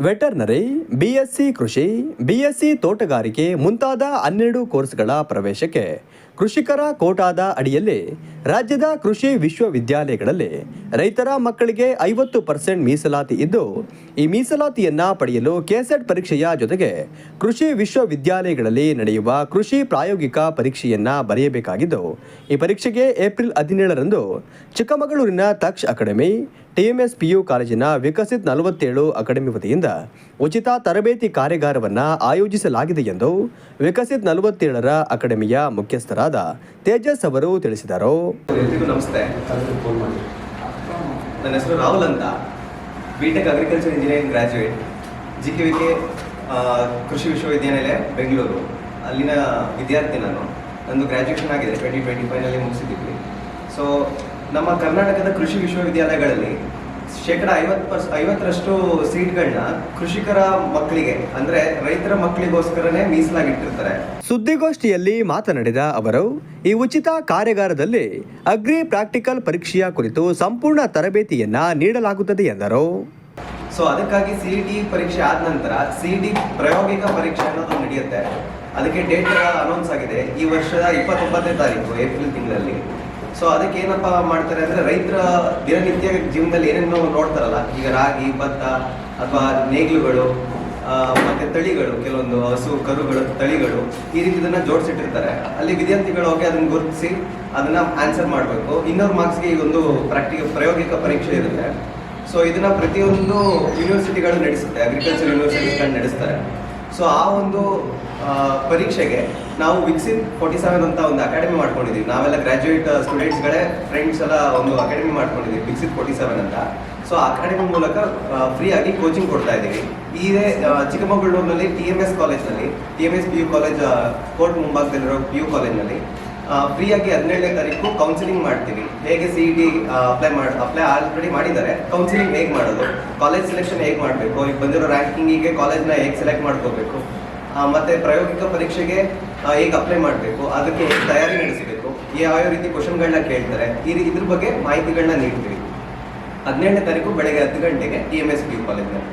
Veterinary, BSc ಕೃಷಿ, BSc ತೋಟಗಾರಿಕೆ ಮುಂತಾದ 12 ಕೋರ್ಸ್ಗಳ ಪ್ರವೇಶಕ್ಕೆ ಕೃಷಿಕರ ಕೋಟಾದ ಅಡಿಯಲ್ಲಿ ರಾಜ್ಯದ ಕೃಷಿ ವಿಶ್ವವಿದ್ಯಾಲಯಗಳಲ್ಲಿ ರೈತರ ಮಕ್ಕಳಿಗೆ 50% ಮೀಸಲಾತಿ ಇದ್ದು, ಈ ಮೀಸಲಾತಿಯನ್ನು ಪಡೆಯಲು ಕೆಸೆಟ್ ಪರೀಕ್ಷೆಯ ಜೊತೆಗೆ ಕೃಷಿ ವಿಶ್ವವಿದ್ಯಾಲಯಗಳಲ್ಲಿ ನಡೆಯುವ ಕೃಷಿ ಪ್ರಾಯೋಗಿಕ ಪರೀಕ್ಷೆಯನ್ನು ಬರೆಯಬೇಕಾಗಿದ್ದು, ಈ ಪರೀಕ್ಷೆಗೆ ಏಪ್ರಿಲ್ 17ರಂದು ಚಿಕ್ಕಮಗಳೂರಿನ ತಕ್ಷ ಅಕಾಡೆಮಿ, ಟಿಎಂಎಸ್ ಪಿಯು ಕಾಲೇಜಿನ ವಿಕಸಿತ್ 47 ಅಕಾಡೆಮಿ ವತಿಯಿಂದ ಉಚಿತ ತರಬೇತಿ ಕಾರ್ಯಾಗಾರವನ್ನು ಆಯೋಜಿಸಲಾಗಿದೆ ಎಂದು ವಿಕಸಿತ್ 47ರ ಅಕಾಡೆಮಿಯ ಮುಖ್ಯಸ್ಥರಾದ ತೇಜಸ್ ಅವರು ತಿಳಿಸಿದರು. ಎಲ್ರಿಗೂ ನಮಸ್ತೆ. ನನ್ನ ಹೆಸರು ರಾಹುಲ್ ಅಂತ, BTech agriculture engineering graduate, GKVK ಕೃಷಿ ವಿಶ್ವವಿದ್ಯಾನಿಲಯ ಬೆಂಗಳೂರು, ಅಲ್ಲಿನ ವಿದ್ಯಾರ್ಥಿ ನಾನು. ನಂದು ಗ್ರ್ಯಾಜುಯೇಷನ್ ಆಗಿದೆ, 2025ನಲ್ಲಿ ಮುಗಿಸಿದ್ದೀವಿ. ಸೊ ನಮ್ಮ ಕರ್ನಾಟಕದ ಕೃಷಿ ವಿಶ್ವವಿದ್ಯಾಲಯಗಳಲ್ಲಿ 50% ಸೀಟ್ಗಳನ್ನ ಕೃಷಿಕರ ಮಕ್ಕಳಿಗೆ, ಅಂದ್ರೆ ರೈತರ ಮಕ್ಕಳಿಗೋಸ್ಕರನೇ ಮೀಸಲಾಗಿಟ್ಟಿರ್ತಾರೆ. ಸುದ್ದಿಗೋಷ್ಠಿಯಲ್ಲಿ ಮಾತನಾಡಿದ ಅವರು, ಈ ಉಚಿತ ಕಾರ್ಯಾಗಾರದಲ್ಲಿ ಅಗ್ರಿ ಪ್ರಾಕ್ಟಿಕಲ್ ಪರೀಕ್ಷೆಯ ಕುರಿತು ಸಂಪೂರ್ಣ ತರಬೇತಿಯನ್ನ ನೀಡಲಾಗುತ್ತದೆ ಎಂದರು. ಸೊ ಅದಕ್ಕಾಗಿ ಸಿಇಟಿ ಪರೀಕ್ಷೆ ಆದ ನಂತರ ಸಿಇಟಿ ಪ್ರಾಯೋಗಿಕ ಪರೀಕ್ಷೆ ಅನ್ನೋದು ನಡೆಯುತ್ತೆ. ಅದಕ್ಕೆ ಡೇಟ್ ಅನೌನ್ಸ್ ಆಗಿದೆ, ಈ ವರ್ಷದ 29ನೇ ತಾರೀಕು ಏಪ್ರಿಲ್ ತಿಂಗಳಲ್ಲಿ. ಸೊ ಅದಕ್ಕೆ ಏನಪ್ಪ ಮಾಡ್ತಾರೆ ಅಂದರೆ, ರೈತರ ದಿನನಿತ್ಯ ಜೀವನದಲ್ಲಿ ಏನೇನೋ ನೋಡ್ತಾರಲ್ಲ, ಈಗ ರಾಗಿ, ಭತ್ತ ಅಥವಾ ನೇಗಿಲುಗಳು ಮತ್ತು ತಳಿಗಳು, ಕೆಲವೊಂದು ಹಸು ಕರುಗಳು ತಳಿಗಳು, ಈ ರೀತಿ ಇದನ್ನು ಜೋಡಿಸಿಟ್ಟಿರ್ತಾರೆ. ಅಲ್ಲಿ ವಿದ್ಯಾರ್ಥಿಗಳು ಹೋಗಿ ಅದನ್ನು ಗುರುತಿಸಿ ಅದನ್ನು ಆನ್ಸರ್ ಮಾಡಬೇಕು. 200 ಮಾರ್ಕ್ಸ್ಗೆ ಈ ಒಂದು ಪ್ರಾಯೋಗಿಕ ಪರೀಕ್ಷೆ ಇರುತ್ತೆ. ಸೊ ಇದನ್ನು ಪ್ರತಿಯೊಂದು ಯೂನಿವರ್ಸಿಟಿಗಳು ನಡೆಸುತ್ತೆ, ಅಗ್ರಿಕಲ್ಚರ್ ಯೂನಿವರ್ಸಿಟಿಗಳು ನಡೆಸ್ತಾರೆ. ಸೊ ಆ ಒಂದು ಪರೀಕ್ಷೆಗೆ ನಾವು ವಿಕಸಿತ್ 47 ಅಂತ ಒಂದು ಅಕಾಡೆಮಿ ಮಾಡ್ಕೊಂಡಿದ್ದೀವಿ. ನಾವೆಲ್ಲ ಗ್ರ್ಯಾಜುಯೇಟ್ ಸ್ಟೂಡೆಂಟ್ಸ್ಗಳೇ ಫ್ರೆಂಡ್ಸ್ ಎಲ್ಲ ಒಂದು ಅಕಾಡೆಮಿ ಮಾಡ್ಕೊಂಡಿದ್ದೀವಿ, ವಿಕಸಿತ್ 47 ಅಂತ. ಸೊ ಆ ಅಕಾಡೆಮಿ ಮೂಲಕ ಫ್ರೀಯಾಗಿ ಕೋಚಿಂಗ್ ಕೊಡ್ತಾ ಇದ್ದೀವಿ. ಇದೇ ಚಿಕ್ಕಮಗಳೂರಿನಲ್ಲಿ TMS ಕಾಲೇಜ್ನಲ್ಲಿ, TMS PU ಕಾಲೇಜ್ ಕೋರ್ಟ್ ಮುಂಭಾಗದಲ್ಲಿರೋ PU ಕಾಲೇಜ್ನಲ್ಲಿ ಫ್ರೀಯಾಗಿ 17ನೇ ತಾರೀಕು ಕೌನ್ಸಿಲಿಂಗ್ ಮಾಡ್ತೀವಿ. ಹೇಗೆ CET ಅಪ್ಲೈ ಆಲ್ರೆಡಿ ಮಾಡಿದ್ದಾರೆ, ಕೌನ್ಸಿಲಿಂಗ್ ಹೇಗೆ ಮಾಡೋದು, ಕಾಲೇಜ್ ಸೆಲೆಕ್ಷನ್ ಹೇಗೆ ಮಾಡಬೇಕು, ಈಗ ಬಂದಿರೋ ರ್ಯಾಂಕಿಂಗಿಗೆ ಕಾಲೇಜ್ನ ಹೇಗೆ ಸೆಲೆಕ್ಟ್ ಮಾಡ್ಕೋಬೇಕು, ಮತ್ತು ಪ್ರಾಯೋಗಿಕ ಪರೀಕ್ಷೆಗೆ ಹೇಗೆ ಅಪ್ಲೈ ಮಾಡಬೇಕು, ಅದಕ್ಕೆ ಹೇಗೆ ತಯಾರಿ ನಡೆಸಬೇಕು, ಯಾವ ರೀತಿ ಕ್ವಶನ್ಗಳನ್ನ ಕೇಳ್ತಾರೆ, ಇದ್ರ ಬಗ್ಗೆ ಮಾಹಿತಿಗಳನ್ನ ನೀಡ್ತೀವಿ. 17ನೇ ತಾರೀಕು ಬೆಳಗ್ಗೆ 10 ಗಂಟೆಗೆ TMS PU ಕಾಲೇಜ್ನಲ್ಲಿ.